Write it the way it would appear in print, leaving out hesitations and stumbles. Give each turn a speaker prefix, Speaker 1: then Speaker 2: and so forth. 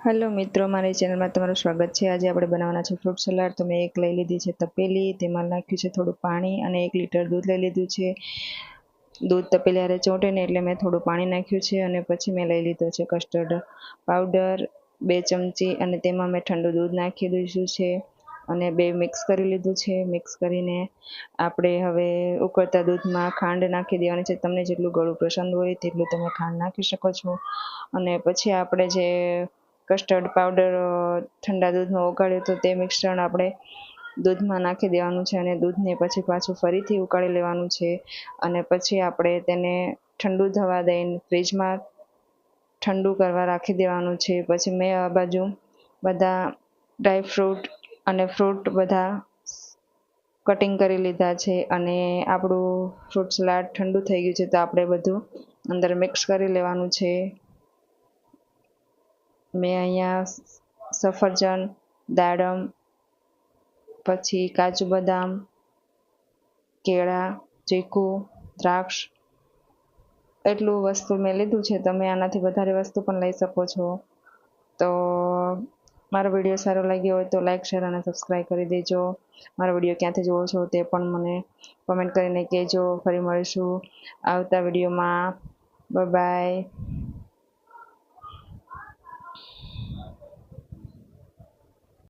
Speaker 1: Hello મિત્રો, મારી ચેનલમાં તમારું સ્વાગત છે। આજે આપણે બનાવવાના છે ફ્રૂટ સલાડ। તો મેં એક લઈ લીધી છે તપેલી, તેમાં નાખ્યું છે થોડું પાણી અને 1 લીટર દૂધ લઈ લીધું છે। દૂધ તપેલી હારે ચોંટે ને એટલે મેં થોડું પાણી નાખ્યું છે અને પછી મેં લઈ લીધો છે કસ્ટર્ડ પાવડર 2 ચમચી અને તેમાં મેં ઠંડુ દૂધ નાખી દીધું છે અને 2 મિક્સ કરી લીધું છે। મિક્સ કરીને આપણે હવે ઉકળતા દૂધમાં ખાંડ નાખી દેવાની છે। તમને જેટલું ગળું પસંદ હોય તેટલું તમે ખાંડ નાખી શકો છો અને પછી આપણે જે કસ્ટર્ડ પાવડર ઠંડા દૂધમાં ઉકાળ્યો તો તે મિશ્રણ આપણે દૂધમાં નાખી દેવાનું છે અને દૂધને પછી પાછું ફરીથી ઉકાળી લેવાનું છે અને પછી આપણે તેને ઠંડુ થવા દઈને ફ્રીજમાં ઠંડુ કરવા રાખી દેવાનું છે। પછી મેં આ બાજુ બધા ડ્રાયફ્રૂટ અને ફ્રૂટ બધા કટિંગ કરી લીધા છે અને આપણું ફ્રૂટ સલાડ ઠંડુ થઈ ગયું છે તો આપણે બધું અંદર મિક્સ કરી લેવાનું છે। મેં અહીંયા સફરજન, દાડમ, પછી કાજુ બદામ, કેળા, ચીકુ, દ્રાક્ષ એટલું વસ્તુ મેં લીધું છે। તમે આનાથી વધારે વસ્તુ પણ લઈ શકો છો। તો મારો વિડીયો સારો લાગ્યો હોય તો લાઈક, શેર અને સબસ્ક્રાઈબ કરી દેજો। મારો વિડીયો ક્યાંથી જોવો છો તે પણ મને કોમેન્ટ કરીને કહેજો। ફરી મળીશું આવતા વિડીયોમાં। Bye bye.